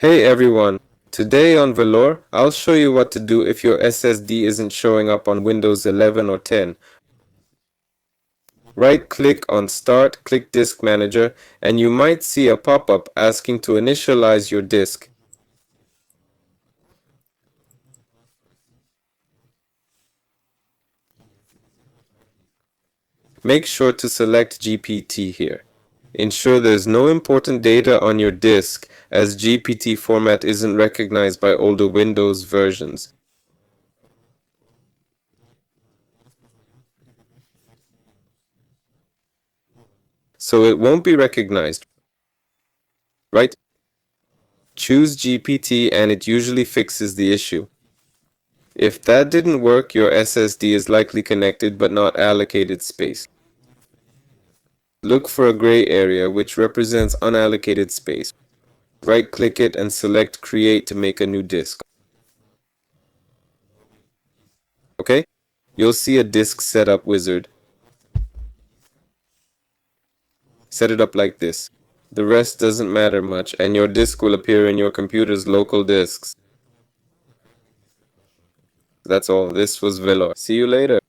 Hey everyone, today on Velour, I'll show you what to do if your SSD isn't showing up on Windows 11 or 10. Right-click on Start, click Disk Manager, and you might see a pop-up asking to initialize your disk. Make sure to select GPT here. Ensure there's no important data on your disk, as GPT format isn't recognized by older Windows versions. So it won't be recognized, right? Choose GPT and it usually fixes the issue. If that didn't work, your SSD is likely connected but not allocated space. Look for a gray area which represents unallocated space. Right-click it and select Create to make a new disk. Okay? You'll see a disk setup wizard. Set it up like this. The rest doesn't matter much, and your disk will appear in your computer's local disks. That's all. This was Velour. See you later.